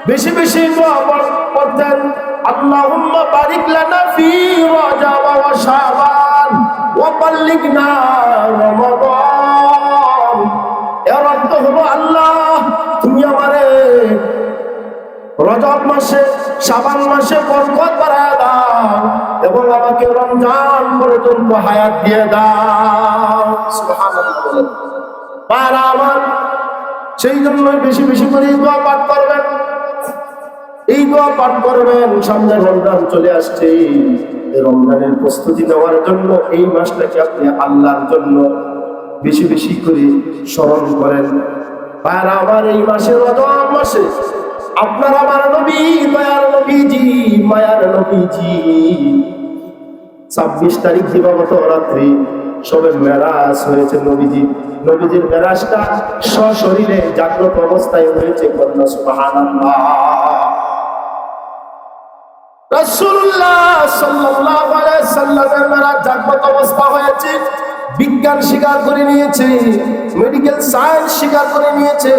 বেশি বেশি দোয়া করতেন, আল্লাহুম্মা বারিক লানা ফি রজব ওয়া শাবান ওয়া বাল্লিগনা রমাদান। এর অর্থ হলো, আল্লাহ তুমি আমারে রজব মাসে, শাবান মাসে বরকত বাড়ায় দাও এবং আমাকে রমজান পর্যন্ত হায়াত দিয়ে দাও। সুবহানাল্লাহ। পারা আমার, সেই জন্য বেশি বেশি করে দোয়া পাঠ করবেন, এই দোয়া পাঠ করবেন। সামনে রমজান চলে আসছে, এই রমজানের প্রস্তুতি নেওয়ার জন্য এই মাসটাকে আপনি আল্লাহর জন্য বেশি বেশি করে স্মরণ করেন। আর আমার এই মাসে, রজব মাসে, আপনার আমার নবী, দয়ার নবীজি, মায়ার নবীজি 26 তারিখ দিবাগত রাত্রি সবে মেরাজ হয়েছে। নবীজির মেরাজটা সশরীরে জাগ্রত অবস্থায় হয়েছে। কন্যা সুবহানাল্লাহ। রাসূলুল্লাহ সাল্লাল্লাহু আলাইহি সাল্লামের মেরাজ জাগ্রত অবস্থা হয়েছে। বিজ্ঞান স্বীকার করে নিয়েছে, মেডিকেল সায়েন্স স্বীকার করে নিয়েছে।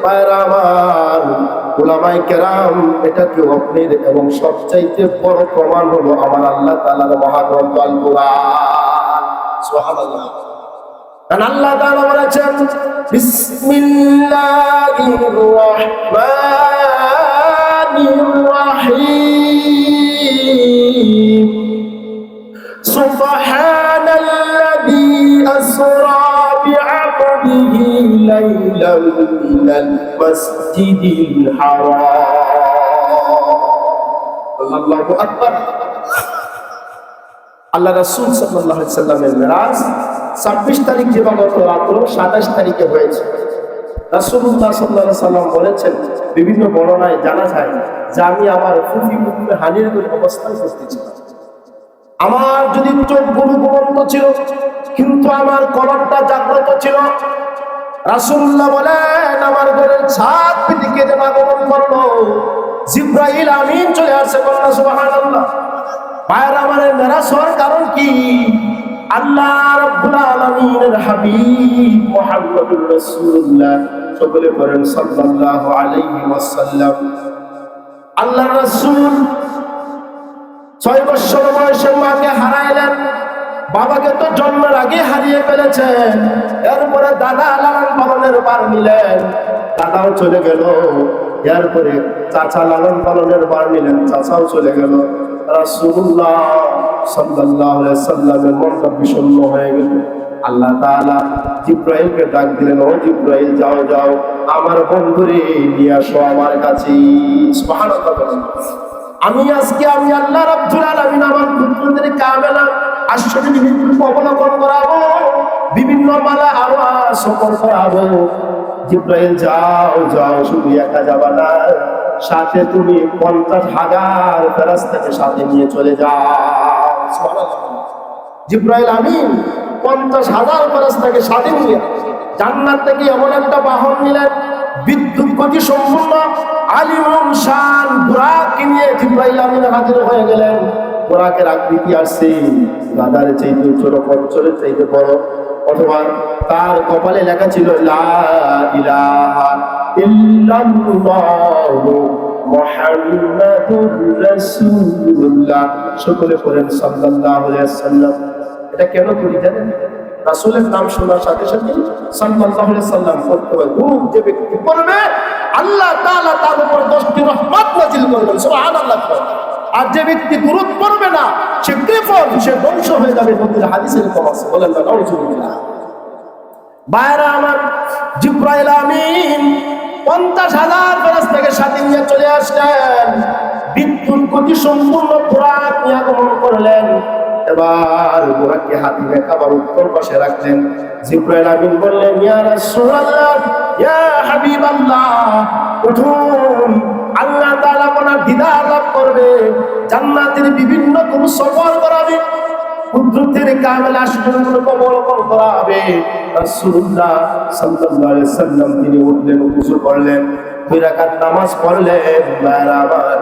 ভাইরা আমার, উলামায়ে কেরাম এটাকে অগ্নির এবং সবচাইতে বড় প্রমাণ হলো আমার আল্লাহ তাআলার মহাগ্রন্থ আল কুরআন। সুবহানাল্লাহ। কারণ আল্লাহ তাআলা বলেছেন, বিসমিল্লাহির রহমানির রহিম, সুবহানাল্লাযী আসরা বি'আবদিহি লাইলান মিনাল মাসজিদিল হারাম। আল্লাহু আকবার। আল্লাহ রাসূল সাল্লাল্লাহু আলাইহি সাল্লামের মেরাজ 26 তারিখ দিবাগত রাত্র 27 তারিখে হয়েছে। রাসূলুল্লাহ সাল্লাল্লাহু আলাইহি সাল্লাম বলেছেন, বিভিন্ন বর্ণনায় জানা যায় যে আমি আমার ফুফি মুখে হানির করে অবস্থান করতেছিলাম। আমার যদি চোখগুলো ঘুমন্ত ছিল, কিন্তু আমার কলবটা জাগ্রত ছিল। রাসূলুল্লাহ বলেন, আমার ঘরের ছাদ থেকে যেন আগমন করলো জিবরাইল আমিন চলে আসে। বলনা সুবহানাল্লাহ। ভাইরা আমার, মেরাজ হওয়ার কারণ কি? আল্লাহ রাব্বুল আলামিনের হাবিব মুহাম্মদুর রাসূলুল্লাহ, সকলে বলেন সাল্লাল্লাহু আলাইহি ওয়াসাল্লাম। আল্লাহ রাসূল 6 বছর বয়সে মাকে হারাইলেন। বাবাকে তো জন্মের আগে হারিয়ে ফেলেছেন। এরপরে দাদা লালন পালনের ভার নিলেন, দাদাও চলে গেল। এরপরে চাচা লালন পালনের ভার নিলেন, চাচাও চলে গেল। রাসূলুল্লাহ সাল্লাল্লাহু আলাইহি সাল্লামের মনটা বিষণ্ণ হয়ে গেল। আল্লাহ তাআলা জিবরাইলকে ডাক দিলেন, ও জিবরাইল, যাও যাও, আমার বন্ধুরে নিয়ে আসো আমার কাছে। সুবহানাল্লাহ। আমি আল্লাহ রাব্বুল আলামিন আমার পুত্রদের কামেলা আশ্চর্য মৃত্যু অবলোকন করাবো, বিভিন্ন মালা আওয়াজ সফর করাবো। জিবরাইল, যাও যাও, শুধু একা যাবা না, সাথে তুমি 50,000 ফেরেশতাকে সাথে নিয়ে চলে যাও। সুবহানাল্লাহ। জিবরাইল আমিন 50,000 ফেরেশতাকে সাথে নিয়ে জান্নাত থেকে এমন একটা বাহন নিলেন, বিদ্যুৎ গতি সম্পূর্ণ আলিমুন শান বুরাক নিয়ে জিবরাইল আমিন হাজির হয়ে গেলেন। বুরাকের আকৃতি আসছে দাদার চাইতে ছোট, পঞ্চরের চাইতে বড়, অথবা তার কপালে লেখা ছিল লা ইলাহা ইল্লাল্লাহু মুহাম্মাদুর রাসূলুল্লাহ। সকলে পড়েন সাল্লাল্লাহু আলাইহি ওয়াসাল্লাম। এটা কেন করি জানেন? রাসূলের নাম শোনার সাথে সাথে সাল্লাল্লাহু আলাইহি ওয়াসাল্লাম পড়তে হয়। যে ব্যক্তি পড়বে আল্লাহ তাআলা তার উপর 10টি রহমত নাযিল করবেন। সুবহানাল্লাহ। আর যে ব্যক্তি দুরূদ পড়বে না, সে কৃপণ, সে ধ্বংস হয়ে যাবে। নবীর হাদিসের কথা আছে, বলেন না নাউযুবিল্লাহ। ভাইরা আমার, জিবরাইল আমিন 50,000 ফেরেশতাকে সাথে নিয়ে চলে আসলেন। বিদ্যুৎ গতি সম্পূর্ণ বুরাক নিয়ে আগমন করলেন। এবার বুরাককে হাতে রেখে আবার উত্তর পাশে রাখলেন। জিবরাইল আমিন বললেন, ইয়া রাসূলুল্লাহ, ইয়া হাবিবাল্লাহ, উঠুন। আল্লাহ তাআলা আপনার দিদার লাভ করবে, জান্নাতের বিভিন্ন কোন সফর করাবে, কুদরতের কামেল আশগুলো অবলোকন করা হবে। রাসূলুল্লাহ সাল্লাল্লাহু আলাইহি ওয়াসাল্লাম তিনি উঠলেন, ওযু করলেন, 2 রাকাত নামাজ পড়লেন। বারবার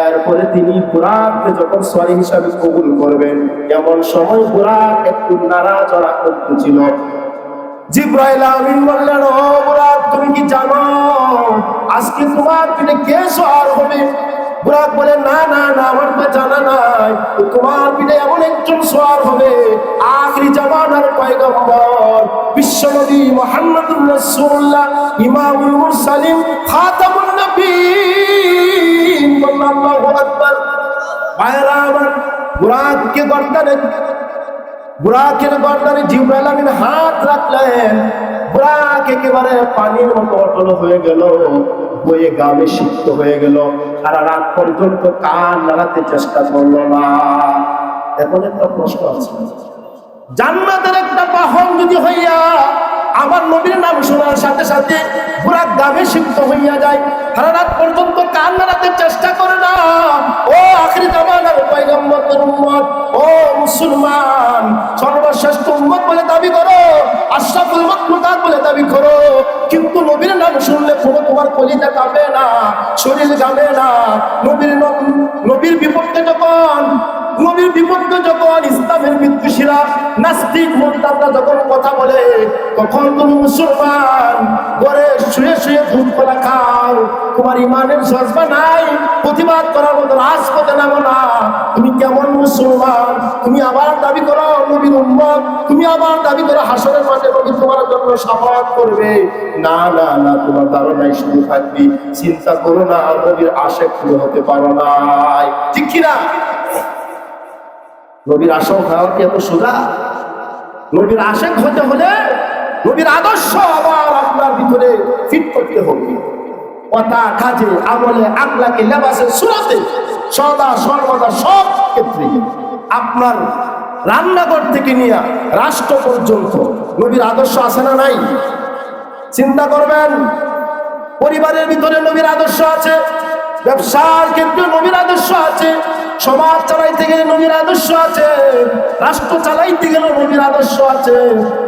এরপরে তিনি বুরাককে যখন সওয়ারি হিসাবে কবুল করবেন, এমন সময় বুরাক একটু নাড়াচাড়া করতেছিল। জিবরাইল আমিন বললেন, ও বুরাক, তুমি কি জানো আজকে তোমার পিঠে কে সওয়ার হবে? বুরাক বলে, না না না, আমার তো জানা নাই। তোমার পিঠে এমন একজন সওয়ার হবে, আখিরি জামানার পয়গম্বর বিশ্বনবী মুহাম্মদুর রাসূলুল্লাহ, ইমামুল মুরসালিন, খাতামুন নবীন। আল্লাহু আকবার। ভাইরা আমার, বুরাকের গর্দানে জিবরাইল আমিন হাত রাখলেন। বুরাক একেবারে পানির মতো অটল হয়ে গেল, বয়ে গামে সিক্ত হয়ে গেল। সারা রাত পর্যন্ত কান নাড়াতে চেষ্টা করলো না। এখন একটা প্রশ্ন আছে, জান্নাতের একটা বাহন যদি হইয়া আমার নবীর নাম শোনার সাথে সাথে বুরাক গামে সিক্ত হইয়া যায়, সারা রাত পর্যন্ত কান নাড়াতে চেষ্টা করে না, ও আখিরি জামানার পয়গম্বরের উম্মত, ও মুসলমান, সর্বশ্রেষ্ঠ উম্মত বলে দাবি করো, আশরাফুল মাখলুকাত বলে দাবি করো, কিন্তু নবীর নাম শুনলে পুরো তোমার কলিজা কাঁপে না, শরীর কাঁপে না। নবীর বিপক্ষে যখন ইসলামের বিদ্বেষীরা, নাস্তিক মুরতাদরা যখন কথা বলে, তখন তুমি মুসলমান ঘরে শুয়ে শুয়ে দুধ কলা খাও, তোমার ইমানের জজবা নাই, প্রতিবাদ করার মতো রাজপথে নামো না। তুমি কেমন মুসলমান? তুমি আবার দাবি করো নবীর উম্মত, তুমি আবার দাবি করো হাসরের মাঠে নবী তোমার জন্য শাফাআত করবে। না না না, তোমার ধারণাই শুধু থাকবি, চিন্তা করো না, নবীর আশিক তুমি হতে পারো না। ঠিক কিনা? নবীর আশিক হওয়া কি এত সোজা? নবীর আশিক হতে হলে নবীর আদর্শ আবার আপনার ভিতরে ফিট করতে হবে। কথা, কাজে, আমলে, আকলাকে, লেবাসে, সুরাতে, সদা সর্বদা সব ক্ষেত্রে, আপনার রান্নাঘর থেকে নিয়ে রাষ্ট্র পর্যন্ত নবীর আদর্শ আছে না নাই? চিন্তা করবেন। পরিবারের ভিতরে নবীর আদর্শ আছে, ব্যবসার ক্ষেত্রে নবীর আদর্শ আছে, সমাজ চালাইতে গেলে নবীর আদর্শ আছে, রাষ্ট্র চালাইতে গেলে নবীর আদর্শ আছে।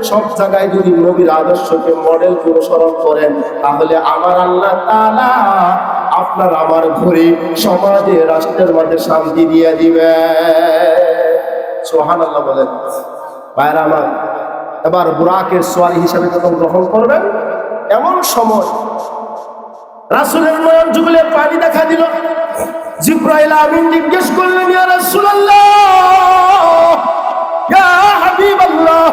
সব জায়গায় যদি নবীর আদর্শকে মডেল অনুসরণ করেন, তাহলে আমার আল্লাহ তাআলা আপনার আমার ঘরে, সমাজে, রাষ্ট্রের মাঝে শান্তি দিয়ে দিবে। সুবহানাল্লাহ বলেন। ভাইরা আমার, এবার বুরাকের সওয়ারি হিসাবে যখন গ্রহণ করবেন, এমন সময় রাসূলের নয়ন যুগলে পানি দেখা দিল। জিবরাইল আমিন জিজ্ঞেস করলেন, ইয়া রাসূলুল্লাহ, ইয়া হাবিবাল্লাহ,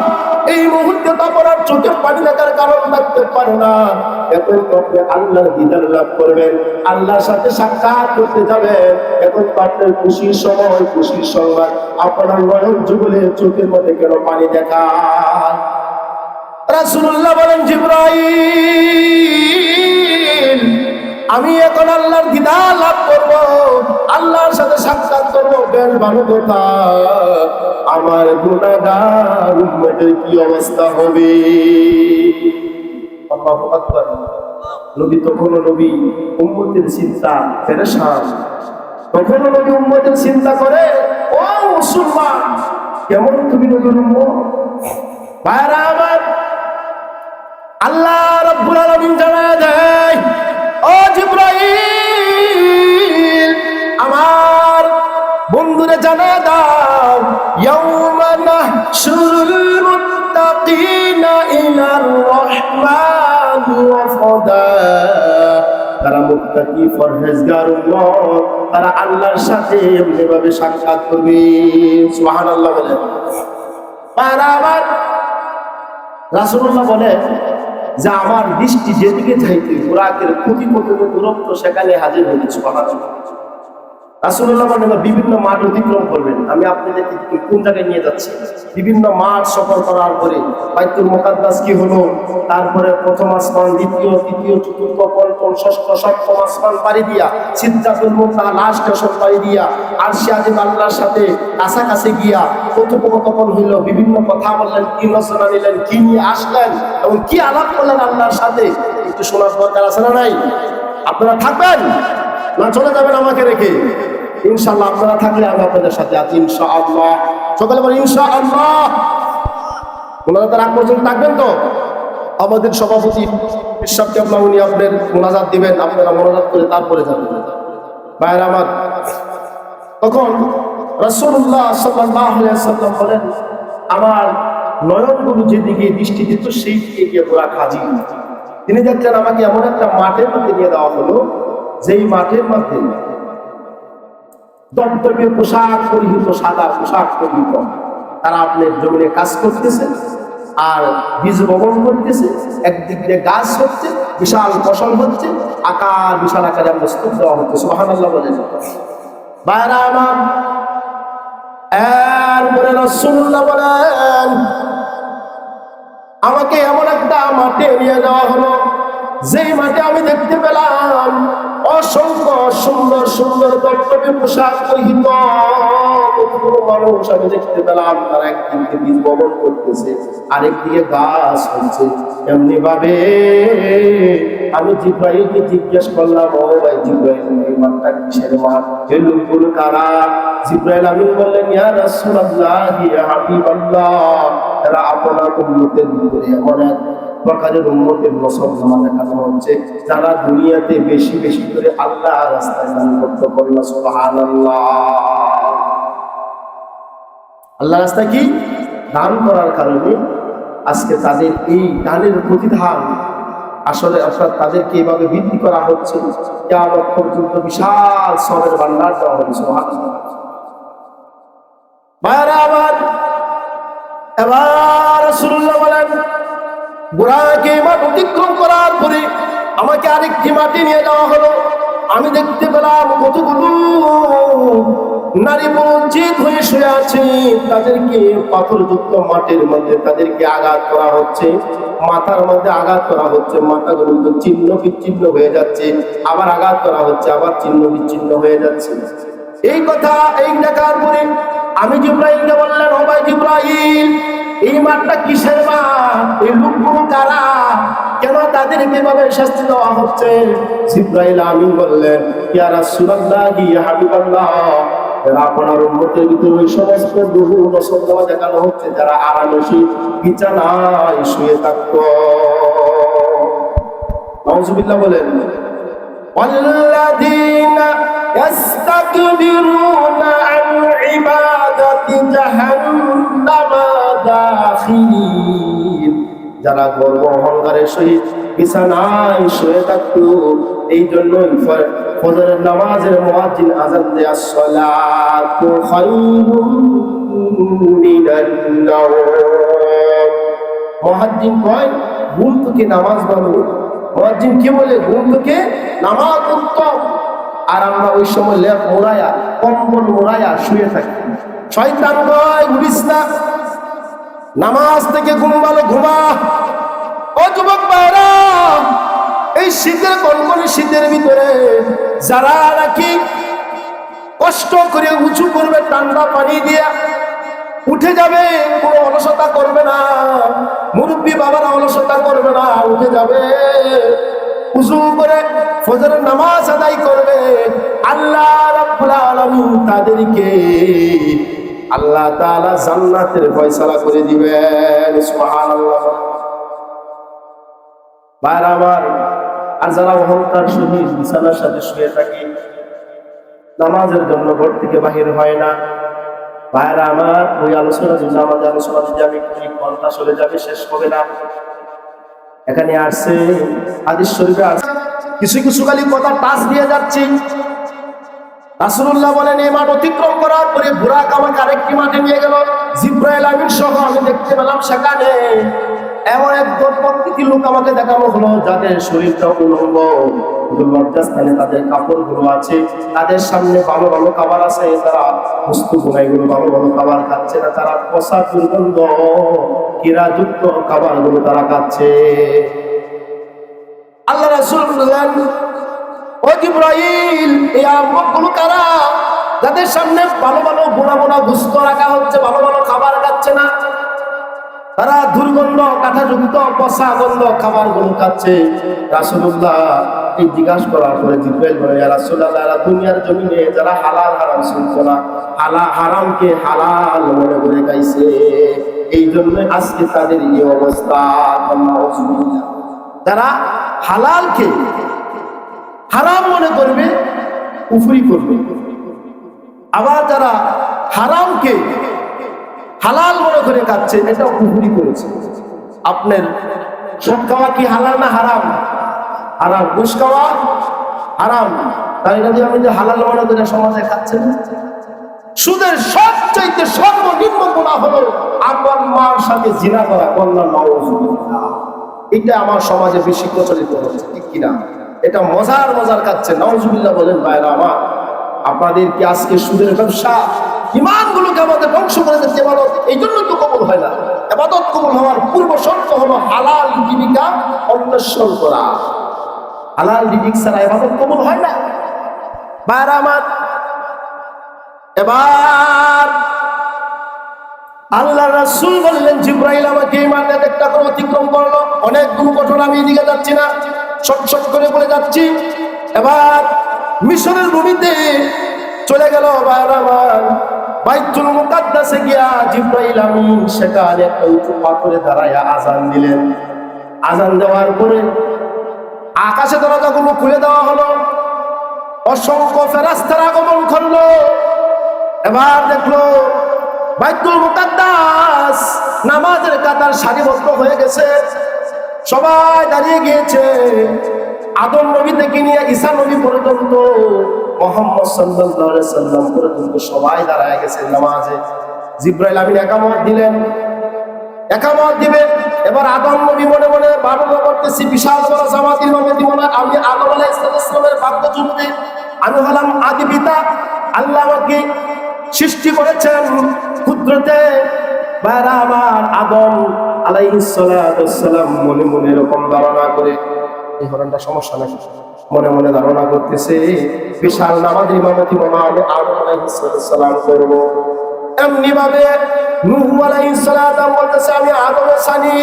এই মুহূর্তে তো আপনার চোখের পানি দেখার কারণ থাকতে পারে না, এখন তো আপনি আল্লাহর দিদার লাভ করবেন, আল্লাহর সাথে সাক্ষাৎ করতে যাবেন, এখন তো আপনার খুশির সময়, খুশির সংবাদ, আপনার নয়ন যুগলে চোখের মধ্যে কেন পানি দেখায়? রাসূলুল্লাহ বলেন, জিবরাইল, আমি এখন আল্লাহর দিদার লাভ করব, আল্লাহর সাথে সাক্ষাৎ করবো, বেশ ভালো কথা, আমার গুনাহগার উম্মতের কি অবস্থা হবে? আল্লাহু আকবার। নবী তখনও নবী উম্মতের চিন্তা পেরেশান, তখনও নবী উম্মতের চিন্তা করে, ও মুসলমান, কেমন তুমি নবীর উম্মত? ভাইরা আমার, আল্লাহ রাব্বুল আলামিন জানায় দেয়, ও জিবরাইল, আমার বন্ধুরে জানায় দাও, ইয়াউমা নাহশুরুল মুত্তাকিনা ইলার রহমান ওয়াফদা, তারা মুত্তাকি পরহেজগার উম্মত, তারা আল্লাহর সাথে এমনিভাবে সাক্ষাৎ করবে। সুবহানাল্লাহ বলেন। আমার রাসূলুল্লাহ বলে যে আমার দৃষ্টি যেদিকে যাইতে বুরাকের কোটি কোটি দূরত্ব সেখানে হাজির হয়েছে। সুবহানাল্লাহ। রাসূলুল্লাহ বলেন, বিভিন্ন মাঠ অতিক্রম করবেন, আমি আপনাদেরকে কোন জায়গায় নিয়ে যাচ্ছি। বিভিন্ন মাঠ সফর করার পরে বাইতুল মুকাদ্দাস কি হলো, তারপরে প্রথম আসমান, দ্বিতীয়, তৃতীয়, চতুর্থ, পঞ্চম, ষষ্ঠ, সপ্তম আসমান পাড়ি দিয়া, সিদরাতুল মুনতাহা লাস্ট স্টেশন পাড়ি দিয়া, আরশে আজিম আল্লাহর সাথে কাছাকাছি গিয়া কথোপকথন হইল, বিভিন্ন কথা বললেন, কি রচনা নিলেন, কি নিয়ে আসলেন এবং কি আলাপ করলেন আল্লাহর সাথে, একটু শোনার দরকার আছে না নাই? আপনারা থাকবেন না চলে যাবেন আমাকে রেখে? ইনশাআল্লাহ আপনারা থাকলে আমি আপনাদের সাথে আছি ইনশাআল্লাহ। সকালে বলি ইনশাআল্লাহ। মোনাজাতের আগ পর্যন্ত থাকবেন তো? আমাদের সভাপতি ইরশাদ কেবলা উনি আপনাদের মোনাজাত দিবেন, আপনারা মোনাজাত করে তারপরে যাবেন। ভাইরা আমার, তখন রাসূলুল্লাহ সাল্লাল্লাহু আলাইহি ওয়াসাল্লাম বলেন, আমার নয়নগুলো যেদিকে দৃষ্টি দিত সেই দিকে গিয়ে বুরাক হাজির। তিনি দেখলেন আমাকে এমন একটা মাঠের মধ্যে নিয়ে দেওয়া হলো, যেই মাঠের মধ্যে দপ্তরীয় পোশাক পরিহিত, সাদা পোশাক পরিহিত তারা আপনার জমিনে কাজ করতেছে আর বীজ বপন করতেছে। একদিক দিয়ে গাছ হচ্ছে, বিশাল ফসল হচ্ছে, আকার বিশাল আকারে আমরা স্তূপ দেওয়া হচ্ছে। সুবহানাল্লাহ বলেন। বাইরা আমার, এরপরে রাসূলুল্লাহ বলেন আমাকে এমন একটা মাঠে নিয়ে যাওয়া হলো, যেই মাঠে আমি দেখতে পেলাম অসংখ্য সুন্দর সুন্দর দপ্তরী পোশাক পরিহিত মানুষ আমি দেখতে পেলাম। তারা একদিকে বীজ বপন করতেছে, আরেকদিকে গাছ হচ্ছে। এমনি ভাবে আমি জিব্রাইলকে জিজ্ঞেস করলাম, ও ভাই জিব্রাইল, এই মাঠটা কিসের মাঠ? এই লোকগুলো কারা? জিব্রাইল আমিন বললেন, ইয়া রাসূলুল্লাহ, ইয়া হাবিবাল্লাহ, এরা আপনার উম্মতের ভিতরে এমন এক প্রকারের উম্মতের মুসলমান দেখানো হচ্ছে যারা দুনিয়াতে বেশি বেশি করে আল্লাহ রাস্তায় দান করতে পারল। সুবহানাল্লাহ। আল্লাহ রাস্তায় কি দান করার কারণে আজকে তাদের এই দানের প্রতিদান আসলে অর্থাৎ তাদেরকে এইভাবে বৃদ্ধি করা হচ্ছে, কিয়ামত পর্যন্ত বিশাল সওয়াবের ভান্ডার দেওয়া হবে। সুবহানাল্লাহ। ভাইরা আমার, এবার রাসূলুল্লাহ বলেন বুরাকে মাঠ অতিক্রম করার পরে আমাকে আরেকটি মাঠে নিয়ে যাওয়া হলো। আমি দেখতে পেলাম কতগুলো নারী বঞ্চিত হয়ে শুয়ে আছে, তাদেরকে পাথরযুক্ত মাটির মধ্যে তাদেরকে আঘাত করা হচ্ছে, মাথার মধ্যে আঘাত করা হচ্ছে, মাথাগুলো ছিন্ন বিচ্ছিন্ন হয়ে যাচ্ছে, আবার আঘাত করা হচ্ছে, আবার ছিন্ন বিচ্ছিন্ন হয়ে যাচ্ছে। এই কথা এই দেখার পরে আমি জিব্রাইলকে বললেন, ও ভাই জিব্রাইল, এই মাঠটা কিসের মাঠ? এই লোকগুলো কারা? কেন তাদেরকে এভাবে শাস্তি দেওয়া হচ্ছে? জিব্রাইল আমিন বললেন, ইয়া রাসূলুল্লাহ, ইয়া হাবিবাল্লাহ, আপনার উম্মতের ভিতরে ওই সমস্ত বহু মুসলমান দেখানো হচ্ছে যারা আরামসে বিছানায় শুয়ে থাকতো। নাউজুবিল্লাহ বলেন। ওয়াল্লাযীনা ইয়াস্তাকবিরুনা আন ইবাদাতি জাহান্নামা দাখিলিন, যারা গর্ব অহংকারের সহিত বিছানায় শুয়ে থাকতো। এই জন্যই ফজরের নামাজের মুয়াজ্জিন আযান দেয়, আসসালাতু খায়রুম মিনান নাওম। মুয়াজ্জিন কয় ঘুম থেকে নামাজ ভালো। মুয়াজ্জিন কি বলে? ঘুম থেকে নামাজ উত্তম। আর আমরা ওই সময় লেপ মোড়ায়া, কম্বল মোড়ায়া শুয়ে থাকি। শয়তান কয় উঠিস না, নামাজ থেকে ঘুম ভালো, ঘুমা। ও যুবক ভাইরা, এই শীতের কনকনে শীতের ভিতরে যারা নাকি কষ্ট করে উঁচু করবে ঠান্ডা পানি দিয়ে উঠে যাবে, কোনো অলসতা করবে না, মুরব্বী বাবারা অলসতা করবে না, উঠে যাবে, উযু করে ফজরের নামাজ আদায় করবে, আল্লাহ রাব্বুল আলামিন তাদেরকে আল্লাহ তাআলা জান্নাতের ফয়সালা করে দিবেন। সুবহানাল্লাহ। ভাইরা আমার, আর যারা অহংকার সহিত বিছানার সাথে শুয়ে থাকে, নামাজের জন্য ঘর থেকে বাহির হয় না, ভাইরা আমার, ওই আলোচনা যদি আমাদের আলোচনা যদি আমি ঘন্টা চলে যাবে, শেষ হবে না। এখানে আসছে হাদিস শরীফে আসছে, কিছু কিছু খালি কথা টাচ দিয়ে যাচ্ছি। রাসূলুল্লাহ বলেন এই মাঠ অতিক্রম করার পরে বুরাক আমাকে আরেকটি মাঠে নিয়ে গেল। জিব্রাইল আমিন সহ আমি দেখতে পেলাম সেখানে এমন এক প্রত্যেকটি লোক আমাকে দেখানো হলো যাদের শরীরটা উলঙ্গ, লজ্জাস্থানে তাদের কাপড়গুলো আছে, তাদের সামনে ভালো ভালো খাবার আছে, তারা বস্তু গুনাইগুলো ভালো ভালো খাবার খাচ্ছে না, তারা পচা দুর্গন্ধ কিরাযুক্ত খাবারগুলো তারা খাচ্ছে। আল্লাহ রাসূল বললেন, ও জিব্রাইল, এই আমগুলো কারা যাদের সামনে ভালো ভালো বোনা বোনা গোশত রাখা হচ্ছে, ভালো ভালো খাবার খাচ্ছে না, তারা দুর্গন্ধ কাঁটাযুক্ত পচা গন্ধ খাবারগুলো খাচ্ছে? রাসূলুল্লাহ এই জিজ্ঞাসা করার পরে জিব্রাইল বলে, ইয়া রাসূলুল্লাহ, এরা দুনিয়ার জমিনে যারা হালাল হারাম শুনছে না, হারামকে হালাল মনে করে গাইছে, এই জন্য আজকে তাদের এই অবস্থা। যারা হালালকে হারাম মনে করবে, কুফরি করবে, আবার যারা হারামকে হালাল মনে করে খাচ্ছে, এটা কুফরি করেছে। আপনার সুদ খাওয়া কি হালাল না হারাম? হারাম। ঘুষ খাওয়া হারাম। তাই না? আপনি যে হালাল মনে করে সমাজে খাচ্ছেন। সুদের সবচাইতে সর্বনিম্ন গুনাহ হলো আপনার মার সাথে জিনা করা, কন্যা নাউজুবিল্লাহ। এটা আমার সমাজে বেশি প্রচলিত হচ্ছে, ঠিক কিনা? এটা মজার মজার খাচ্ছে, নাউজুবিল্লাহ বলেন ভাইরা আমার। আপনাদের কি আজকে সুদের ব্যবসা ইমানগুলোকে আমাদের ধ্বংস করে দিচ্ছে। ইবাদত এই জন্য তো কবুল হয় না। ইবাদত কবুল হওয়ার পূর্ব শর্ত হলো হালাল জীবিকা অন্বেষণ করা। হালাল রিজিক ছাড়া ইবাদত কবুল হয় না ভাইরা আমার। এবার আল্লাহ রাসূল বললেন, জিবরাইল আমাকে ইমানের একটা করে অতিক্রম করলো। অনেক দুর্ঘটনা, আমি এদিকে যাচ্ছি না, শট করে বলে যাচ্ছি। এবার মিশরের ভূমিতে চলে গেল ভাইরা আমার। বাইতুল মুকাদ্দাসে গিয়া জিবরাইল আমিন সেখানে একটা উঁচু পাথরে দাঁড়ায়া আযান দিলেন। আযান দেওয়ার পরে আকাশে দরজাগুলো খুলে দেওয়া হলো, অসংখ্য ফেরেশতারা আগমন করলো। এবার দেখলো বাইতুল মুকাদ্দাস নামাজের কাতার সারিবদ্ধ হয়ে গেছে, সবাই দাঁড়িয়ে গিয়েছে। আদম নবী থেকে নিয়ে ঈসা নবী পর্যন্ত, মুহাম্মদ সাল্লাল্লাহু আলাইহি সাল্লাম পর্যন্ত সবাই দাঁড়ায় গেছে নামাজে। জিবরাইল আমিন একামত দিলেন, একামত দিবেন। এবার আদম নবী মনে মনে ভাবনা করতেছি, বিশাল বড় জামাত ইমামে দিব না, আমি আদম আলাইহিস সালামের বাধ্য যুক্তি, আমি হলাম আদি পিতা। আল্লাহ আমাকে সৃষ্টি করেছেন কুদরতে। ভাইরা আমার, আদম আলাইহিস সালাম মনে মনে এরকম ধারণা করে, এই হরণটা সমস্যা নাকি, মনে মনে ধারণা করতেছে বিশাল নামাজের ইমামতি মামা আমি আদম আলাইহিস সালাম করব। এমনি ভাবে নূহ আলাইহিস সালাম বলতেছে, আমি আদমের সানি,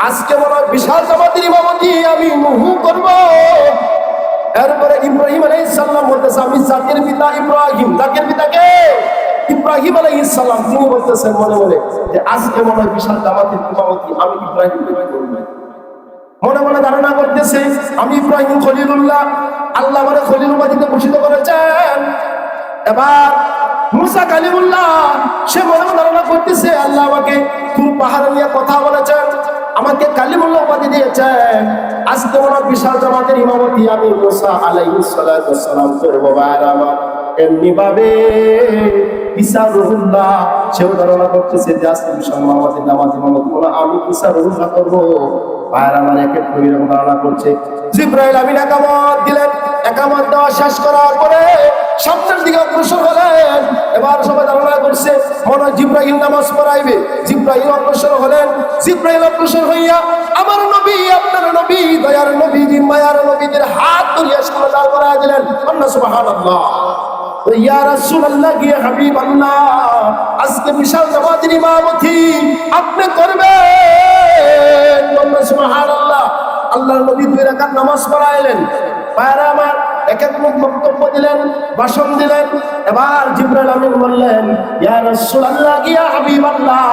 আজকে মনে বিশাল জামাতের ইমামতি আমি নূহ করব। এরপরে ইব্রাহিম আলাইহিস সালাম বলতেছে, আমি জাতির পিতা ইব্রাহিম। জাতির পিতাকে ইব্রাহিম আলাইহিস সালাম, তিনি বলতেছেন মনে মনে যে আজকে মনে বিশাল জামাতের ইমামতি আমি ইব্রাহিম করব। মনে মনে ধারণা করতেছে আমি ইব্রাহিম খলিলুল্লাহ, আল্লাহ আমাকে খলিল উপাধিতে ভূষিত করেছেন। এবার মুসা কালিমুল্লাহ, সে মনে মনে ধারণা করতেছে আল্লাহ আমাকে তুর পাহাড় নিয়ে কথা বলেছেন, আমাকে কালিমুল্লাহ উপাধি দিয়েছেন। আজকে মনে বিশাল জামাতের ইমামতি আমি মুসা আলাইহিস সালাম করব। ভাইরা আমার, এমনি ভাবে ঈসা রুহুল্লাহ, সেও ধারণা করতেছে যে আজকে বিশাল জামাতের নামাজ ইমামতি আমি ঈসা রুহুল্লাহ করব। ভাইরা আমার, এক এক করে এরকম ধারণা করছে। জিবরাইল আমিন একামত দিলেন। একামত দেওয়া শেষ করার পরে সামনের দিকে অগ্রসর হলেন। এবার সবাই ধারণা করছে মনে হয় জিবরাইল নামাজ পড়াইবে। জিবরাইল অগ্রসর হলেন। জিবরাইল অগ্রসর হইয়া আমার নবী, আপনার নবী, দয়ার নবী, মায়ার নবীদের হাত ধরিয়া সামনে দাঁড় করায় দিলেন। আল্লাহ সুবহানাল্লাহ। ইয়া রাসূলুল্লাহ, ইয়া হাবিবাল্লাহ, আজকে বিশাল জামাতের ইমামতি আপনি করবেন। আল্লাহ সুবহানাল্লাহ। আল্লাহর নবী 2 রাকাত নামাজ পড়াইলেন। ভাইরা আমার, এক এক লোক বক্তব্য দিলেন, ভাষণ দিলেন। এবার জিবরাইল আমিন বললেন, ইয়া রাসূলুল্লাহ, ইয়া হাবিবাল্লাহ,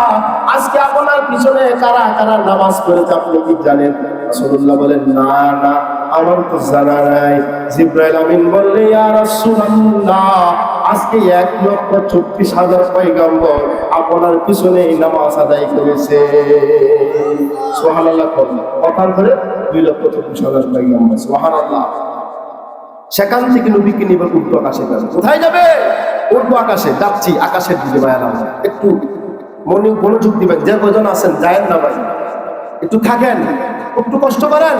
আজকে আপনার পিছনে কারা কারা নামাজ পড়েছে আপনি কি জানেন? রাসূলুল্লাহ বলেন, না না, আমার তো জানা নাই। জিবরাইল আমিন বললেন, ইয়া রাসূলুল্লাহ, আজকে 1,24,000 পয়গম্বর আপনার পিছনে নামাজ আদায় করেছে। সুবহানাল্লাহ। কথা ধরে 2,24,000 পয়গম্বর। সুবহানাল্লাহ। সেখান থেকে নবীকে নিবে উর্দু আকাশে যাবে। কোথায় যাবে? উর্দু আকাশে। যাচ্ছি আকাশের দিকে। ভাইয়া একটু মনোযোগ দিবেন, যে কজন আছেন যায়েন না ভাই, একটু থাকেন, একটু কষ্ট করেন।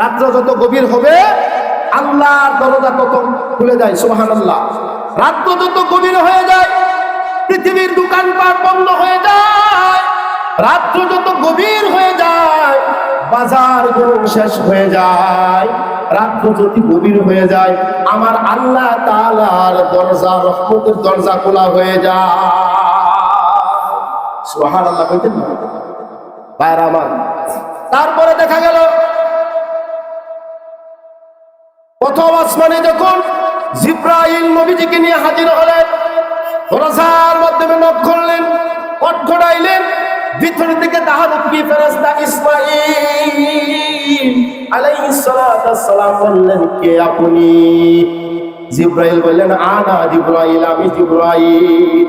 রাত্র যত গভীর হবে আল্লাহর দরজা তত খুলে যায়। সুবহানাল্লাহ। রাত্র যত গভীর হয়ে যায় পৃথিবীর দোকানপাট বন্ধ হয়ে যায়। রাত্র যত গভীর হয়ে যায় বাজার শেষ হয়ে যায়। রাত্র যদি গভীর হয়ে যায় আমার আল্লাহ তাআলার দরজা, রহমতের দরজা খোলা হয়ে যায়। সুবহানাল্লাহ কইতেন না ভাইরা আমার। তারপরে দেখা গেল প্রথম আসমানে যখন জিবরাইল নবীজিকে নিয়ে হাজির হলেন, দরজার মাধ্যমে নক করলেন, পথ ঘোরাইলেন। ভিতর থেকে তাহারুকি ফেরেশতা ইসমাঈল আলাইহিস সালাম বললেন, কে আপনি? জিবরাইল বললেন, আনা জিবরাইল, আমি জিবরাইল।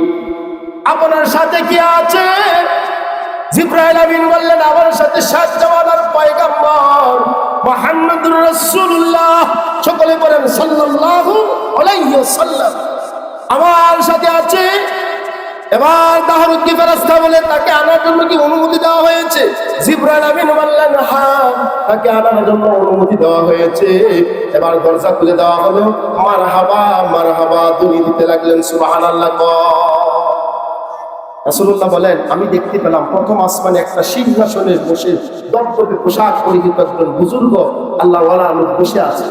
আপনার সাথে কি আছে? জিবরাইল আমিন বললেন, আমার সাথে 7 জামানার পয়গম্বর মুহাম্মদুর রাসূলুল্লাহ, সকলে বলেন সাল্লাল্লাহু আলাইহি ওয়াসাল্লাম আমার সাথে আছে। এবার তাহরুদ কি ফেরেশতা বলে, তাকে আনার জন্য কি অনুমতি দেওয়া হয়েছে? জিবরাইল আমিন বললেন, হ্যাঁ, তাকে আনার জন্য অনুমতি দেওয়া হয়েছে। এবার দরজা খুলে দেওয়া হলো। মারহাবা মারহাবা ধ্বনি দিতে লাগলেন, সুবহানাল্লাহ। রাসূলুল্লাহ বলেন, আমি দেখতে পেলাম প্রথম আসমানে একটা সিংহাসনে বসে দপ্তরে পোশাক পরিহিত একজন বুজুর্গ আল্লাহওয়ালা লোক বসে আছে।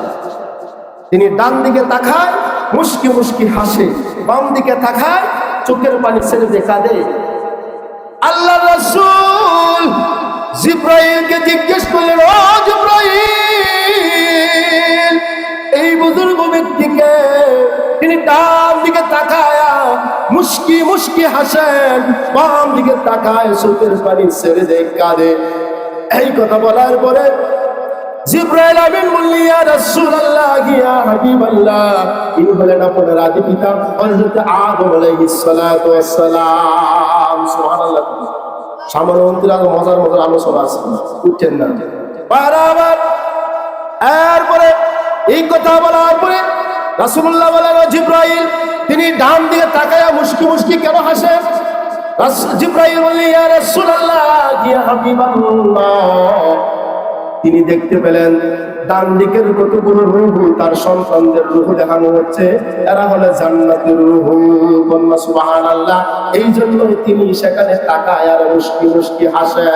তিনি ডান দিকে তাকায়, মুস্কি মুস্কি হাসে, বাম দিকে তাকায়, চোখের পানি ছেড়ে দিয়ে কাঁদে। আল্লাহ রাসূল জিবরাইলকে জিজ্ঞেস করলেন, ও জিবরাইল, এই বুজুর্গ ব্যক্তিকে? তিনি ডান দিকে তাকায় মুস্কি মুস্কি হাসেন, বাম দিকে তাকায় চোখের পানি ছেড়ে দিয়ে কাঁদে। এই কথা বলার পরে জিবরাইল আমিন বললেন, ইয়া রাসূলুল্লাহ, ইয়া হাবিবাল্লাহ, ইনি হলেন আপনার আদি পিতা হযরত আদম আলাইহিস সালাতু ওয়াস সালাম। সুবহানাল্লাহ। সামান্য মজার মজার আলোচনা আছে, উঠছেন না বারবার। এরপরে এই কথা বলার পরে রাসূলুল্লাহ বলেন, ও জিবরাইল, তিনি ডান দিকে তাকায়া মুস্কি মুস্কি কেন হাসেন? জিবরাইল বললেন, ইয়া রাসূলুল্লাহ, ইয়া হাবিবাল্লাহ, তিনি দেখতে পেলেন ডান দিকের কতগুলো রূহ, তার সন্তানদের রূহ দেখানো হচ্ছে, এরা হলো জান্নাতের রূহ। বলনা সুবহানাল্লাহ। এই জন্য তিনি সেখানে তাকায় আর মুস্কি মুস্কি হাসে।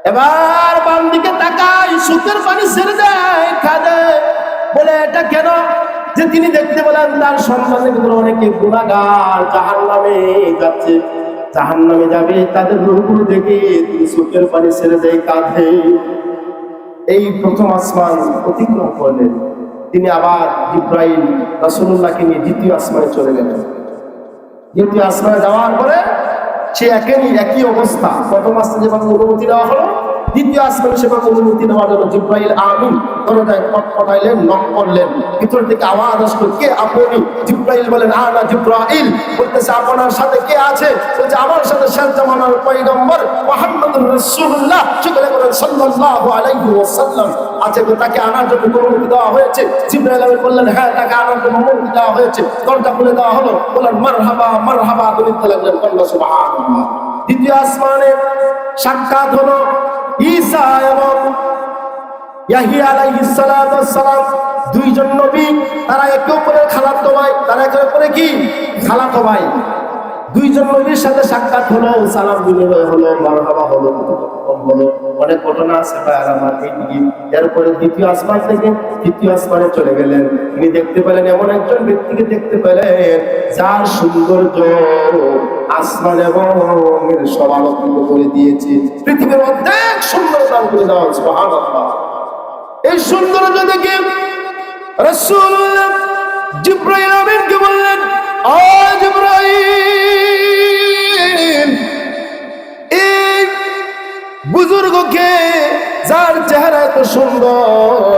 এবার বাম দিকে তাকায়, চোখের পানি ছেড়ে দেয়, কাঁদে। বলে, এটা কেন? যে তিনি দেখতে পেলেন তার সন্তানদের ভিতরে অনেকে গুনাহগার, জাহান্নামে যাচ্ছে, জাহান্নামে যাবে, তাদের রূহগুলো দেখে তিনি চোখের পানি ছেড়ে দেয়, কাঁদে। এই প্রথম আসমান অতিক্রম করলেন। তিনি আবার জিবরাইল রাসূলুল্লাহকে নিয়ে দ্বিতীয় আসমানে চলে গেলেন। দ্বিতীয় আসমানে যাওয়ার পরে সে একই অবস্থা। প্রথম আসমানে যেভাবে অনুমতি দেওয়া হলো, দ্বিতীয় আসমানে সেভাবে অনুমতি নেওয়ার জন্য জিবরাইল আমিন দরজায় পটাইলেন, নক করলেন। ভিতর থেকে আওয়াজ আসলো, কে আপনি? জিবরাইল বলেন, আনা জিবরাইল। বলতেছে, আপনার সাথে কে আছে? বলছে, আমার সাথে শেষ জামানার পয়গম্বর মুহাম্মদুর রাসূলুল্লাহ, সকলে বলেন সাল্লাল্লাহু আলাইহি ওয়াসাল্লাম আছে। তাকে আনার জন্য অনুমতি দেওয়া হয়েছে। জিবরাইল আমিন বললেন, হ্যাঁ, তাকে আনার জন্য অনুমতি দেওয়া হয়েছে। দরজা খুলে দেওয়া হলো। বলেন মারহাবা মারহাবা বলতে লাগলেন, সুবহানাল্লাহ। দ্বিতীয় আসমানে সাক্ষাৎ হলো ঈসা এবং ইয়াহইয়া আলাইহিস সালাতু ওয়াস সালাম, দুইজন নবী। তারা একে অপরের খালাতো ভাই। তারা একে অপরের কি? খালাতো ভাই। দুইজন নবীর সাথে সাক্ষাৎ হলো, সালাম বিনিময় হলো, মারহাবা হলো, হলো। অনেক ঘটনা আছে ভাই আমার এইদিকে। এরপরে দ্বিতীয় আসমান থেকে তৃতীয় আসমানে চলে গেলেন। তিনি দেখতে পেলেন, এমন একজন ব্যক্তিকে দেখতে পেলেন যার সৌন্দর্য আসমান এবং সব আলোকিত করে দিয়েছে। পৃথিবীর অর্ধেক সুন্দর দান করে দেওয়া হয়েছে। সুবহানাল্লাহ। এই সৌন্দর্য দেখে রাসূলুল্লাহ জিবরাইল আমিনকে বললেন, ও জিবরাইল, এই বুজুর্গকে, যার চেহারা এত সুন্দর,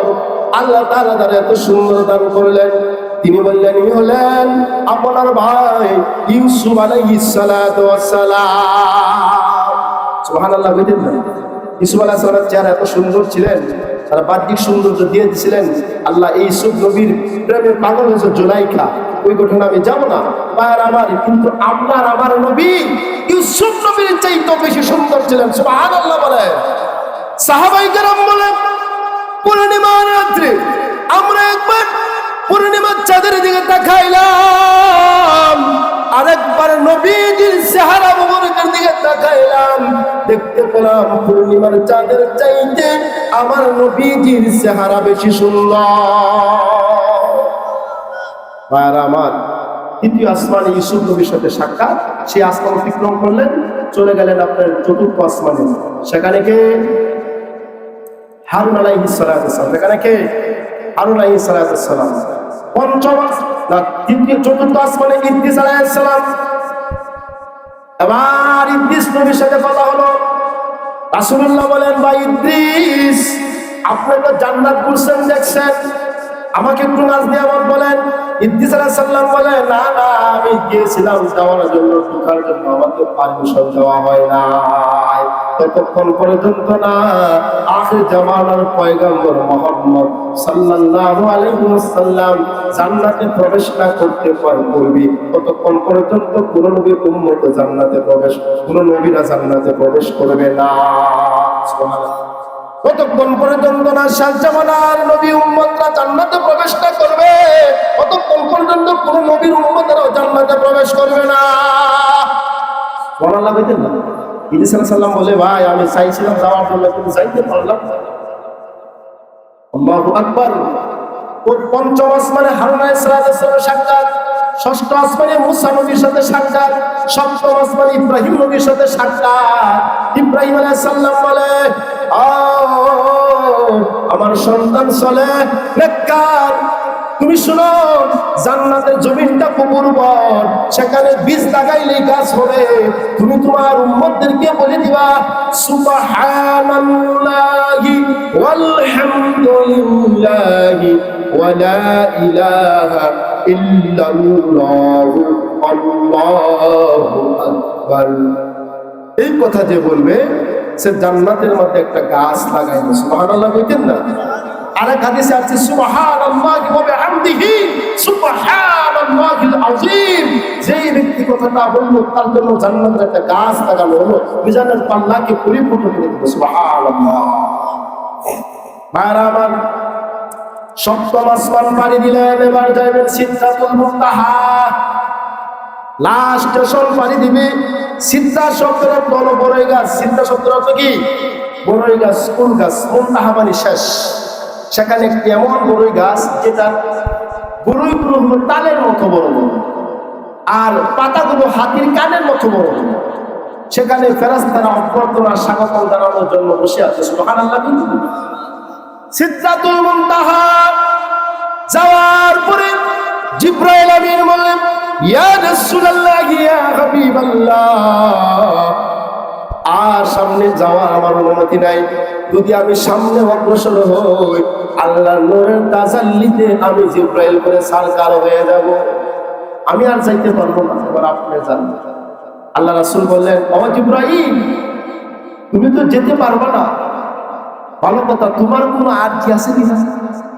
আল্লাহ তাআলা তার এত সুন্দর দান করলেন, তিনি বললেন, ইনি হলেন আপনার ভাই ইউসুফ আলাইহিস সালাতু ওয়াস সালাম। সুবহানাল্লাহ। বুঝলেন না? ইউসুফ আলাইহিস সালামের চেহারা এত সুন্দর ছিলেন, তারা বাহ্যিক সৌন্দর্য দিয়ে দিয়েছিলেন। আল্লাহ এই ইউসুফ নবীর প্রেমে পাগল হয়েছে জুলাইখা। ওই ঘটনা আমি যাব না ভাইয়ার আমার, কিন্তু আপনার আমার নবী ইউসুফ নবীর চাইতে বেশি সুন্দর ছিলেন। সুবহানাল্লাহ বলেন। সাহাবায়ে কেরাম বলেন, পূর্ণিমার রাত্রে আমরা একবার পূর্ণিমার চাঁদের দিকে তাকাইলাম, আরেকবার নবীজির চেহারা মুবারকের দিকে তাকাইলাম, দেখতে পেলাম পূর্ণিমার চাঁদের চাইতে আমার নবীজির চেহারা বেশি সুন্দর। ভাইরা আমার, তৃতীয় আসমানে ইউসুফ নবীর সাথে সাক্ষাৎ। সেই আসমান অতিক্রম করলেন, চলে গেলেন আপনার চতুর্থ আসমানে। সেখানে কে? হারুন আলাইহিস সালাতু ওয়াস সালাম। সেখানে কে? হারুন আলাইহিস সালাতু ওয়াস সালাম। পঞ্চম না চতুর্থ আসমানে ইদ্রিস আলাইহিস সালাম। এবার ইদ্রিস নবীর সাথে কথা হলো। রাসূলুল্লাহ বলেন, ভাই ইদ্রিস, আপনি তো জান্নাত ঘুরছেন, দেখছেন, আমাকে একটু নাজনি আমার বলেন। ইদ্রিস আলাইহিস সালাম বলে, না না, আমি গিয়েছিলাম যাওয়ার জন্য, ঢোকার জন্য আমাকে পারমিশন দেওয়া হয় নাই। ততক্ষণ পর্যন্ত না আখির জামানার পয়গম্বর মুহাম্মদ সাল্লাল্লাহু আলাইহি ওয়াসাল্লাম জান্নাতে প্রবেশ না করতে পারবে, ততক্ষণ পর্যন্ত কোন নবীর উম্মত জান্নাতে প্রবেশ, কোন নবীরা জান্নাতে প্রবেশ করবে না। সুবহানাল্লাহ। ততক্ষণ পর্যন্ত না শেষ জামানার নবী উম্মতরা জান্নাতে প্রবেশ না করবে, ততক্ষণ পর্যন্ত কোন নবীর উম্মতরাও জান্নাতে প্রবেশ করবে না। সুবহানাল্লাহ বলতেন না? ইদ্রিস আলাইহিস সালাম বলে, ভাই আমি চাইছিলাম যাওয়ার জন্য কিন্তু যাইতে পারলাম না। আল্লাহু আকবার। ওই পঞ্চম আসমানে হারুন আলাইহিস সালামের সাক্ষাৎ, ষষ্ঠ আসমানে মুসা নবীর সাথে সাক্ষাৎ, সপ্তম আসমানে ইব্রাহিম নবীর সাথে সাক্ষাৎ। ইব্রাহিম আলাইহিস সালাম বলে, আমার সন্তান সলে নেককার, তুমি শোনো, জান্নাতের জমিনটা খুব উর্বর, সেখানে বীজ লাগাইলেই গাছ হবে। তুমি তোমার উম্মতদেরকে বলে দিবা, সুবহানাল্লাহি ওয়ালহামদুলিল্লাহি ওয়া লা ইলাহা ইল্লাল্লাহু আল্লাহু আকবার। এই কথা যে বলবে সে জান্নাতের মধ্যে একটা গাছ লাগাইবে। সুবহানাল্লাহ বলতেন না? আরেক হাদিসে আছে, সুবহানাল্লাহি ওয়া বিহামদিহি সুবহানাল্লাহিল আযীম। যেই ব্যক্তি কথাটা বলল তার জন্য জান্নাতের একটা গাছ লাগানো হলো, মিজানের পাল্লাকে পরিপূর্ণ করে দিল। সুবহানাল্লাহ। ভাইরা আমার, সপ্তম আসমান পাড়ি দিলেন, এবার যাবেন সিদরাতুল মুনতাহা। লাস্ট স্টেশন পাড়ি দিবে। সিদরা শব্দের অর্থ হলো বড়ই গাছ। সিদরা শব্দের অর্থ কি? বড়ই গাছ, কোন গাছ? মুনতাহা মানে শেষ। সেখানে একটি এমন বড়ই গাছ যেটা বড়ইগুলো হলো তালের মতো বড় বড়, আর পাতাগুলো হাতির কানের মতো বড় বড়। সেখানে ফেরেশতারা অভ্যর্থনা স্বাগতম জানানোর জন্য বসে আছে। সুবহানাল্লাহ। সিদরাতুল মুনতাহা যাওয়ার পরে জিবরাইল আমিন বললেন, ইয়া রাসূলুল্লাহ, ইয়া হাবিবাল্লাহ, আর সামনে যাওয়ার আমার অনুমতি নাই। যদি আমি সামনে অগ্রসর হই, আল্লাহর নূরের তাজাল্লিতে আমি জিবরাইল করে সারকার হয়ে যাব, আমি আর যাইতে পারবো না, এবার আপনি যান। আল্লাহ রাসূল বললেন, ও জিবরাইল, তুমি তো যেতে পারবে না, ভালো কথা, তোমার কোনো আরজি আছে কিনা,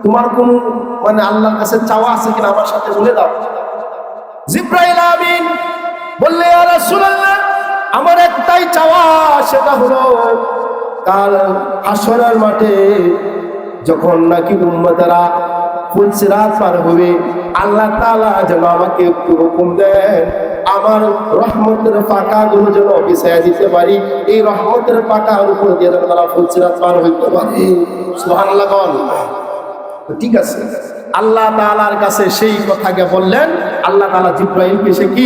তোমার কোনো মানে আল্লাহর কাছে চাওয়া আছে কিনা আমার সাথে বলে দাও। জিবরাইল আমিন বললে, ইয়া রাসূলুল্লাহ, আমার একটাই চাওয়া, সেটা হলো কাল হাসরের মাঠে যখন নাকি উম্মতেরা ফুলসিরাত পার হবে, আল্লাহ তাআলা যেন আমাকে একটু হুকুম দেন, আমার রহমতের পাকাগুলো যেন বিছায়া দিতে পারি, এই রহমতের পাকার উপর দিয়ে যেন তারা ফুলসিরাত পার হইতে পারে। সুবহানাল্লাহ। ঠিক আছে, আল্লাহ তাআলার কাছে সেই কথাকে বললেন। আল্লাহ তাআলা জিবরাইলকে সে কি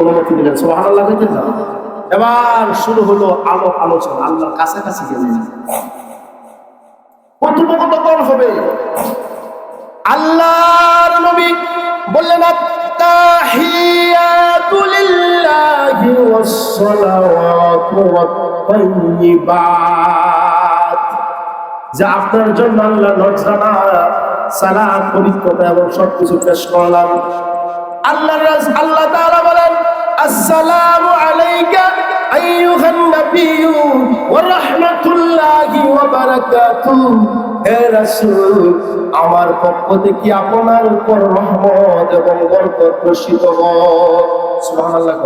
অনুমতি দিলেন। সুবহানাল্লাহ। এবার শুরু হলো আলোচনা, আল্লাহর কাছাকাছি গেলে কথোপকথন হবে। আল্লাহর নবী বললেন, আত্তাহিয়াতু লিল্লাহি ওয়াস-সালাওয়াতু ওয়াত-তাইয়্যিবাত, যে আপনার জন্য আল্লাহ নজরানা সালাত, পবিত্রতা এবং সবকিছু পেশ করলাম। আল্লাহ তাআলা বলেন, আসসালামু আলাইকা আইয়ুহান নাবিয়্যু ওয়া রাহমাতুল্লাহি ওয়া বারাকাতুহু। হে রাসূল, আমার পক্ষ থেকে আপনার উপর রহমত এবং বরকত বর্ষিত হোক। সুবহানাল্লাহ।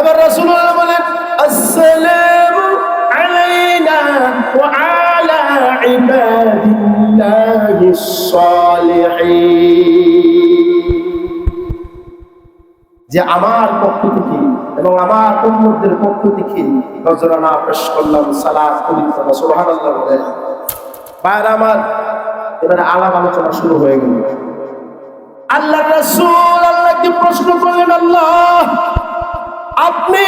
এবার রাসূলুল্লাহ বলেন, আসসালামু আলাইনা ওয়া আলা ইবাদিল্লাহিস সালিহিন। যে আমার পক্ষ থেকে এবং আমার উম্মতদের পক্ষ থেকে নজরানা পেশ করলাম, সালাত, পবিত্রতা। সুবহানাল্লাহ। ভাইরা আমার, এবারে আলাপ আলোচনা শুরু হয়ে গেল। আল্লাহ রাসূল আল্লাহকে প্রশ্ন করলেন, আল্লাহ, আপনি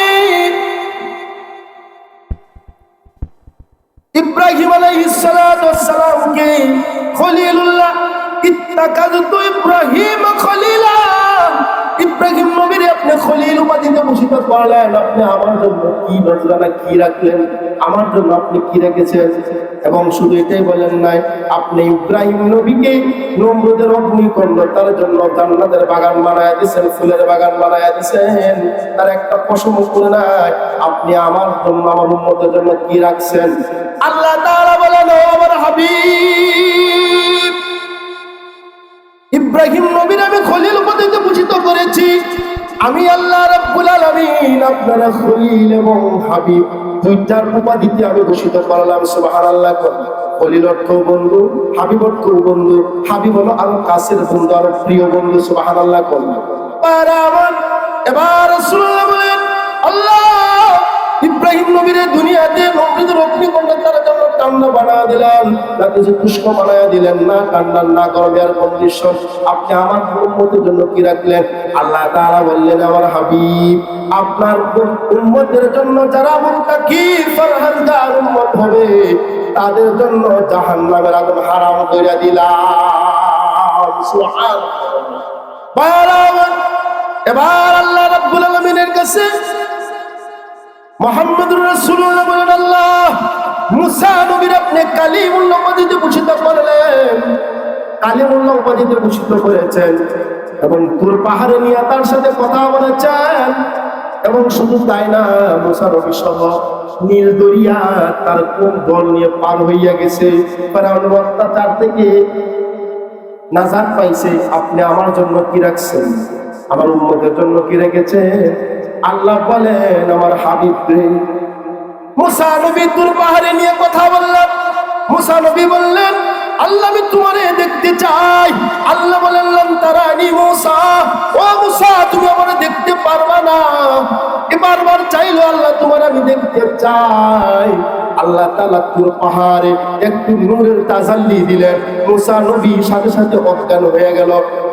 ইব্রাহিম আলাইহিস সালাতু ওয়াস সালামকে খলিলুল্লাহ, ইত্তাকাযতু ইব্রাহিম খলিলা, ইব্রাহিম নবীর আপনি খলিল উপাধিতে ভূষিত করলেন, আপনি আমার জন্য কি নজরানা কি রাখলেন, আমার জন্য আপনি কি রেখেছেন। এবং শুধু এটাই বলেন নাই, আপনি ইব্রাহিম নবীকে নমরুদের অগ্নিকুণ্ড তার জন্য জান্নাতের বাগান বানায় দিয়েছেন, ফুলের বাগান বানায় দিয়েছেন, তার একটা পশম করে নাই। আপনি আমার জন্য আমার উম্মতের জন্য কি রাখছেন? আল্লাহ তাআলা বলেন, ও আমার হাবিব ইব্রাহিম নবীর আমি খলিল উপাধিতে ভূষিত করেছি। আমি আল্লাহ রাব্বুল আলামিন আপনারা খলিল এবং হাবিব দুইটার উপাধিতে আমি ভূষিত করলাম। সুবহানাল্লাহ। খলিল অর্থ বন্ধু, হাবিব অর্থ বন্ধু। হাবিব হলো আরো কাছের বন্ধু, আরো প্রিয় বন্ধু। সুবহানাল্লাহ। এবার রাসূলুল্লাহ বলেন, আল্লাহ ইব্রাহিম নবীর দুনিয়াতে নমরুদের অগ্নিকুণ্ড তার জন্য কান্না বানায় দিলেন, না কিছু পুষ্প বানায় দিলেন, না কান্নার না গরমের কন্ডিশন। আপনি আমার উম্মতের জন্য কি রাখলেন? আল্লাহ তাআলা বললেন, আমার হাবিব আপনার উম্মতের জন্য যারা মুত্তাকি ফরহানদার উম্মত হবে তাদের জন্য জাহান্নামের আগুন হারাম করে দিলাম। সুবহানাল্লাহ। এবার আল্লাহ রাব্বুল আলামিনের কাছে মুহাম্মদুর রাসূলুল্লাহ বলেন, আল্লাহ মুসা নবীর আপনি কালিমুল্লাহ উপাধিতে ভূষিত করলেন, কালিমুল্লাহ উপাধিতে ভূষিত করেছেন এবং তুর পাহাড়ে নিয়ে তার সাথে কথা বলেছেন। এবং শুধু তাই না, মুসা নবী সহ নীল দরিয়া তার কোন দল নিয়ে পার হইয়া গেছে, ফেরাউনের অত্যাচার থেকে নাজাত পাইছে। আপনি আমার জন্য কি রাখছেন? আমার উম্মতের জন্য কি রেখেছেন? আল্লাহ বলেন, আমার হাবিব রে মুসা নবী তুর পাহাড়ে নিয়ে কথা বললেন। মুসা নবী বললেন, আল্লাহ আমি তোমারে দেখতে চাই। আল্লাহ বলেন, লান তারানি মুসা, ও মুসা তুমি আমারে দেখতে পারবা না। বারবার চাইলো, আল্লাহ তোমার আমি দেখতে চাই। আল্লাহ তাআলা তুর পাহাড়ে একটু নূরের তাজাল্লি দিলেন। মুসা নবী সাথে সাথে অজ্ঞান হয়ে গেল,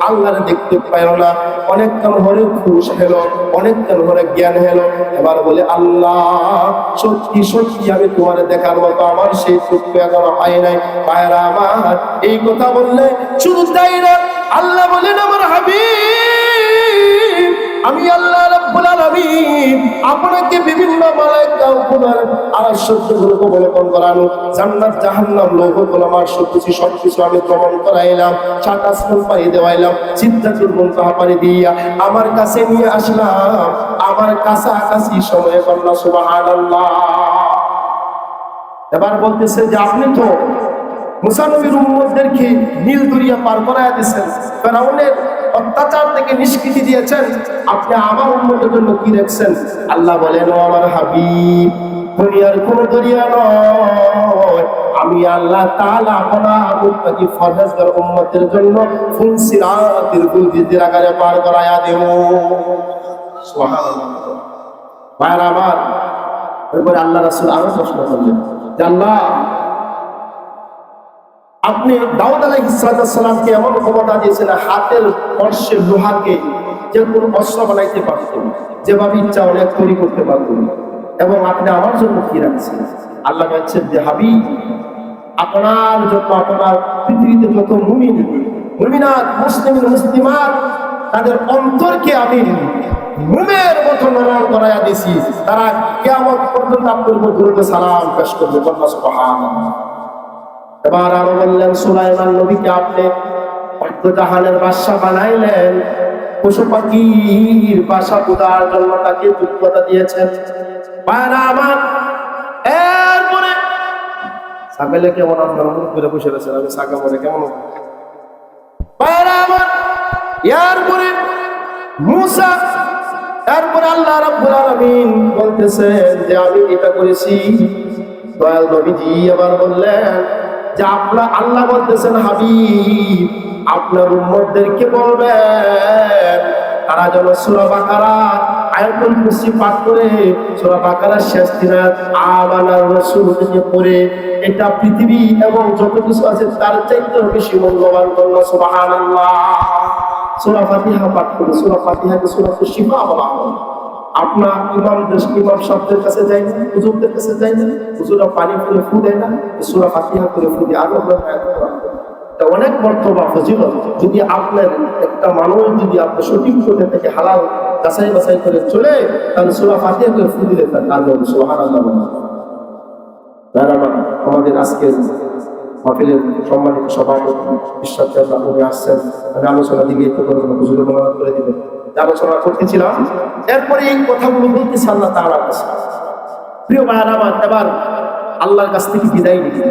আল্লাহরে দেখতে পাইল না। অনেকক্ষণ হরে খুশ হলো, অনেকক্ষণ হরে জ্ঞান হলো। এবার বলে, আল্লাহ সত্যি সত্যি আমি তোমারে দেখার মতো আমার সেই চক্ষু এখনো পাই নাই। পায়রা আমার এই কথা বললে শুধু তাই না, আল্লাহ বলেন, আমার হাবিব আমি আল্লাহ রাব্বুল আলামিন আপনাকে বিভিন্ন মালায়েকা উপদার আরশগুলো অবলোকন করানো, জান্নাত জাহান্নাম লৌহ গোলামার সবকিছু আমি ভ্রমণ করাইলাম, সাত আসমান পাড়ি দেওয়াইলাম, সিদরাতুল মুনতাহা পাড়ি দিয়া আমার কাছে নিয়ে আসলাম। আমার কাছাকাছি সময়ে বললাম সুবহানাল্লাহ। এবার বলতেছে যে আপনি তো মুসা নবীর উম্মতদেরকে নীল দরিয়া পার করায় দিয়েছেন, ফেরাউনের অত্যাচার থেকে নিষ্কৃতি দিয়েছেন, আপনি আমার উম্মতের জন্য কি রাখছেন? আল্লাহ বলেন, ও আমার হাবিব দুনিয়ার কোন দরিয়া নয়, আমি আল্লাহ তাআলা আপনার মুত্তাকি ফরহেজগার উম্মতের জন্য ফুল সিরাতের বুলবুলির আকারে পার করায়া দেব। সুবহানাল্লাহ। ভাইরা আমার, এরপরে আল্লাহ রাসূল আরো প্রশ্ন করলেন যে আল্লাহ আপনি দাউদ আলাইহিস সালামকে এমন ক্ষমতা দিয়েছেন, হাতের স্পর্শে লোহাকে যে কোনো অস্ত্র বানাইতে পারতেন, যেভাবে ইচ্ছা অনেক তৈরি করতে পারতেন, এবং আপনি আমার জন্য কি রাখছেন? আল্লাহ বলছেন যে হাবিব আপনার জন্য, আপনার পৃথিবীতে যত মুমিন মুমিনাত মুসলিমাত তাদের অন্তরকে আমি মুমের মতো নরম করাইয়া দিয়েছি। তারা কিয়ামত পর্যন্ত আপনার উপর দরুদ সালাম পেশ করবে। সুবহানাল্লাহ। এবার আরো বললেন, সুলাইমান নবীকে আপনি অর্ধজাহানের বাদশা বানাইলেন, পশু পাখির বাসা বোঝার জন্য তাকে যোগ্যতা দিয়েছেন। আমার এরপরে ছাগলে কেমন আপনার মুখ করে বসে রয়েছেন, আমি ছাগা মনে কেমন আমার এরপরে মুসা, এরপরে আল্লাহ রাব্বুল আলামিন বলতেছেন যে আমি এটা করেছি। দয়াল নবীজি আবার বললেন যে আপনার আল্লাহ বলতেছেন হাবিব আপনার উম্মতদেরকে বলবেন তারা যেন সূরা বাকারা আয়াতুল কুরসি পাঠ করে, সূরা বাকারার শেষ দিনে আমানার রাসূল থেকে পড়ে, এটা পৃথিবী এবং যত কিছু আছে তার চাইতে বেশি মূল্যবান জন্য। সুবহানাল্লাহ। সূরা ফাতিহা পাঠ করে, সূরা ফাতিহাকে সূরাতুশ শিফা বলা হয়। আপনার ইমাম শব্দের কাছে যায় না, হুজুরদের কাছে যায় না, হুজুরা পানি করে ফু দেয় না, সূরা ফাতিহা করে ফু দিয়ে আরো এটা অনেক মর্তবা ফজিলত। যদি আপনার একটা মানুষ যদি আপনি সঠিক পথে থেকে হালাল যাচাই বাছাই করে চলে, তাহলে সূরা ফাতিহা করে ফু দিলে তার কাজ হবে। সুবহানাল্লাহ। আমাদের আজকের মাহফিলের সম্মানিত সভাপতি বিশ্বাস উনি আসছেন, আমি আলোচনা দিকে একটু করে হুজুরে মনোনয়ন করে দিবেন। আলোচনা করতেছিলাম, এরপরে এই কথাগুলো বলতেছি আল্লাহ তাআলার কাছে। প্রিয় ভাইরা আমার, এবার আল্লাহর কাছ থেকে বিদায় নিতে,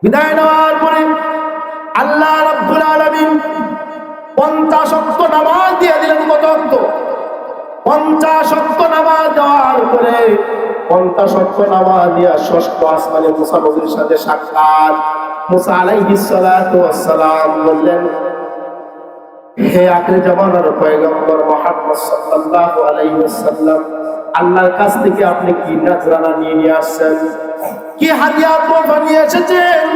বিদায় নেওয়ার পরে আল্লাহ রাব্বুল আলামিন 50 ওয়াক্ত নামাজ দিয়ে দিলেন। কত ওয়াক্ত? 50 ওয়াক্ত নামাজ দেওয়ার পরে 50 ওয়াক্ত নামাজ দিয়া ষষ্ঠ আসমানে মুসা নবীর সাথে সাক্ষাৎ। মুসা আলাইহিস সালাতু ওয়াস সালাম বললেন, হে আখির জামানার পয়গম্বর মুহাম্মদ সাল্লাল্লাহু আলাইহি ওয়াসাল্লাম, আল্লাহর কাছ থেকে আপনি কি নজরানা নিয়ে আসছেন, কি হাদিয়া তোফা নিয়ে এসেছেন?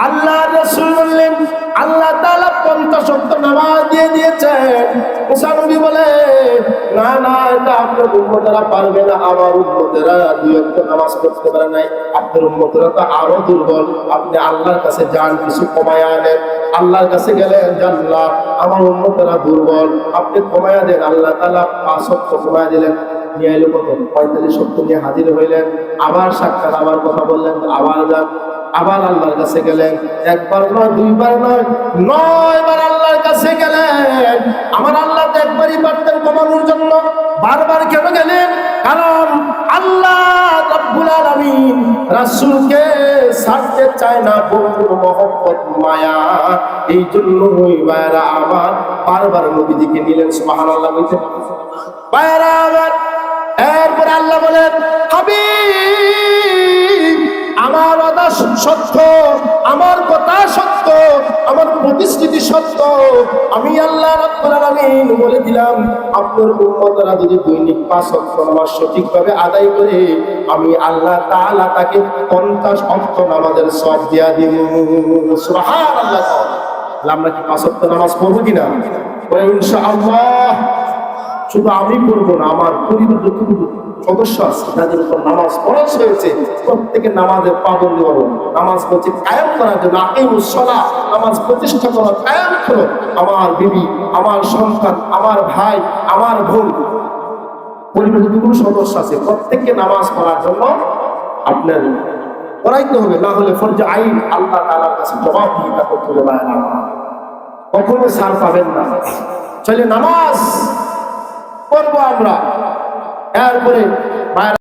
আল্লাহর রাসূল বললেন, আল্লাহ তাআলা 50 ওয়াক্ত নামাজ দিয়ে দিয়েছেন। মুসা নবী বলে, না না, এটা আপনার উম্মতেরা পারবে না, আমার উম্মতেরা 2 ওয়াক্ত নামাজ পড়তে পারে নাই, আপনার উম্মতেরা তো আরো দুর্বল, আপনি আল্লাহর কাছে যান, কিছু কমায়া আনেন। আল্লাহর কাছে গেলেন, আল্লাহ আমার উম্মতেরা দুর্বল, আপনি কমায়া দেন। আল্লাহ তাআলা 5 ওয়াক্ত কমায়া দিলেন। নিয়ে এলো কত? 45 ওয়াক্ত নিয়ে হাজির হইলেন। আবার সাক্ষাৎ, আবার কথা বললেন, আবার যান। আবার আল্লাহর কাছে গেলেন, একবার নয়, দুইবার নয়, 9 বার আল্লাহর কাছে গেলেন। আমার আল্লাহ তো একবারই পারতেন কমানোর জন্য, বারবার কেন গেলেন? কারণ আল্লাহ রাব্বুল আলামিন রাসূলকে ছাড়তে চায় না, বন্ধুর মহব্বত মায়া। এই জন্যই ভাইরা আমার বারবার নবীজিকে নিলেন। সুবহানাল্লাহ বলতে ভাইরা আমার। এরপর আল্লাহ বলেন, হাবিব, আমার ওয়াদা সত্য, আমার কথা সত্য, আমার প্রতিশ্রুতি সত্য। আমি আল্লাহ রাব্বুল আলামিন বলে দিলাম, আপনার উম্মতরা যদি দৈনিক 5 ওয়াক্ত নামাজ সঠিকভাবে আদায় করে, আমি আল্লাহ তাআলা তাকে 50 ওয়াক্ত নামাজের সওয়াব দিয়া দিব। সুবহানাল্লাহ। আমরা কি 5 ওয়াক্ত নামাজ পড়ব কিনা? ইনশাআল্লাহ। শুধু আমি পড়বো না, আমার পরিবার যতটুকু সদস্য আছে যাদের উপর নামাজ ফরজ হয়েছে, প্রত্যেকে নামাজের পাবন্দি হলো। নামাজ বলছে কায়েম করার জন্য, আকিমুস সালাহ, নামাজ প্রতিষ্ঠা করা, কায়েম করো। আমার বিবি, আমার সন্তান, আমার ভাই, আমার বোন, পরিবারের যতগুলো সদস্য আছে প্রত্যেককে নামাজ পড়ার জন্য আপনার পড়াইতে হবে। না হলে ফরজে আইন আল্লাহ তাআলার কাছে জবাবদিহিতা করতে হবে। না, কখনো ছাড় পাবেন না। চলে নামাজ পড়বো আমরা। এরপরে